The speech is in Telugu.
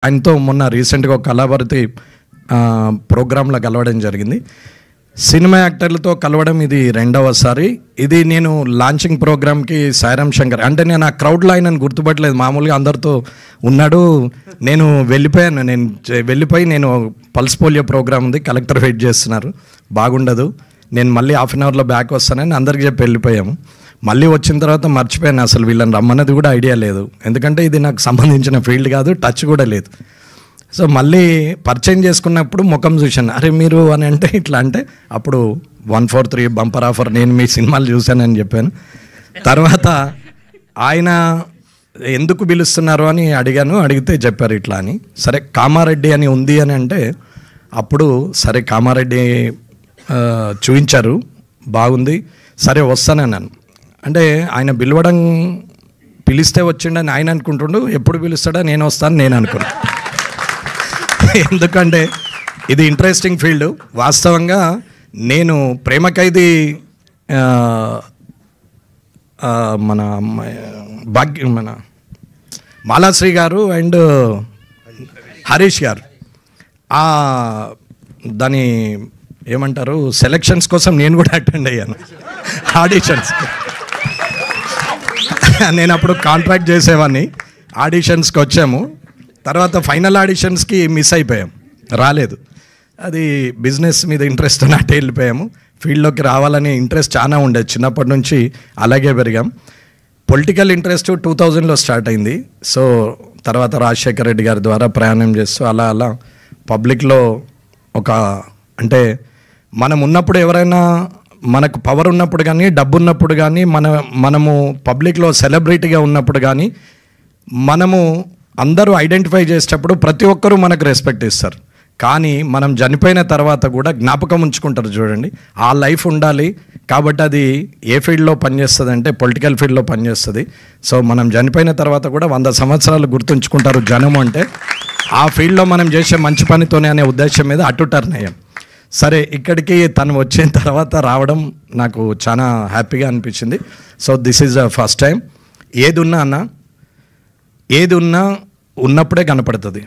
ఆయనతో మొన్న రీసెంట్గా ఒక కళాభారతి ప్రోగ్రాంలో కలవడం జరిగింది. సినిమా యాక్టర్లతో కలవడం ఇది రెండవసారి. ఇది నేను లాంచింగ్ ప్రోగ్రామ్కి సాయిరామ్ శంకర్ అంటే నేను ఆ క్రౌడ్లో ఆయనను గుర్తుపట్టలేదు. మామూలుగా అందరితో ఉన్నాడు. నేను వెళ్ళిపోయాను. నేను పల్స్ పోలియో ప్రోగ్రామ్ ఉంది, కలెక్టర్ వెయిట్ చేస్తున్నారు, బాగుండదు, నేను మళ్ళీ హాఫ్ అన్ అవర్లో బ్యాక్ వస్తానని అందరికీ చెప్పి వెళ్ళిపోయాము. మళ్ళీ వచ్చిన తర్వాత మర్చిపోయాను, అసలు వీళ్ళని రమ్మన్నది కూడా ఐడియా లేదు. ఎందుకంటే ఇది నాకు సంబంధించిన ఫీల్డ్ కాదు, టచ్ కూడా లేదు. సో మళ్ళీ పరిచయం చేసుకున్నప్పుడు ముఖం చూశాను. అరే మీరు అని అంటే ఇట్లా అంటే అప్పుడు 143 బంపర్ ఆఫర్ నేను మీ సినిమాలు చూశానని చెప్పాను. తర్వాత ఆయన ఎందుకు పిలుస్తున్నారు అని అడిగాను. అడిగితే చెప్పారు ఇట్లా అని. సరే కామారెడ్డి అని ఉంది అని అంటే అప్పుడు సరే కామారెడ్డి చూపించారు, బాగుంది, సరే వస్తానన్నాను. అంటే ఆయన పిలిస్తే వచ్చిండని ఆయన అనుకుంటుండు, ఎప్పుడు పిలుస్తాడో నేను వస్తాను నేను అనుకున్నాను. ఎందుకంటే ఇది ఇంట్రెస్టింగ్ ఫీల్డ్. వాస్తవంగా నేను ప్రేమ ఖైదీ మన మాలాశ్రీ గారు అండ్ హరీష్ గారు దాని ఏమంటారు సెలక్షన్స్ కోసం నేను కూడా అటెండ్ అయ్యాను, ఆడిషన్స్. నేను అప్పుడు కాంట్రాక్ట్ చేసేవాడిని. ఆడిషన్స్కి వచ్చాము, తర్వాత ఫైనల్ ఆడిషన్స్కి మిస్ అయిపోయాం, రాలేదు. అది బిజినెస్ మీద ఇంట్రెస్ట్ అన్నట్టు వెళ్ళిపోయాము. ఫీల్డ్లోకి రావాలని ఇంట్రెస్ట్ చాలా ఉండేది, చిన్నప్పటి నుంచి అలాగే పెరిగాం. పొలిటికల్ ఇంట్రెస్ట్ 2000లో స్టార్ట్ అయింది. సో తర్వాత రాజశేఖర్ రెడ్డి గారి ద్వారా ప్రయాణం చేస్తూ అలా అలా పబ్లిక్లో అంటే మనం ఉన్నప్పుడు ఎవరైనా మనకు పవర్ ఉన్నప్పుడు కానీ డబ్బు ఉన్నప్పుడు కానీ మనము పబ్లిక్లో సెలబ్రిటీగా ఉన్నప్పుడు కానీ మనము అందరూ ఐడెంటిఫై చేసేటప్పుడు ప్రతి ఒక్కరూ మనకు రెస్పెక్ట్ ఇస్తారు. కానీ మనం చనిపోయిన తర్వాత కూడా జ్ఞాపకం ఉంచుకుంటారు చూడండి, ఆ లైఫ్ ఉండాలి. కాబట్టి అది ఏ ఫీల్డ్లో పనిచేస్తుంది అంటే పొలిటికల్ ఫీల్డ్లో పనిచేస్తుంది. సో మనం చనిపోయిన తర్వాత కూడా 100 సంవత్సరాలు గుర్తుంచుకుంటారు జనం అంటే ఆ ఫీల్డ్లో మనం చేసే మంచి పనితోనే అనే ఉద్దేశం మీద అటు టర్న్ అయ్యాం. సరే ఇక్కడికి తను వచ్చిన తర్వాత రావడం నాకు చాలా హ్యాపీగా అనిపించింది. So this is the first time. ఏది ఉన్నా ఉన్నప్పుడే కనపడుతుంది.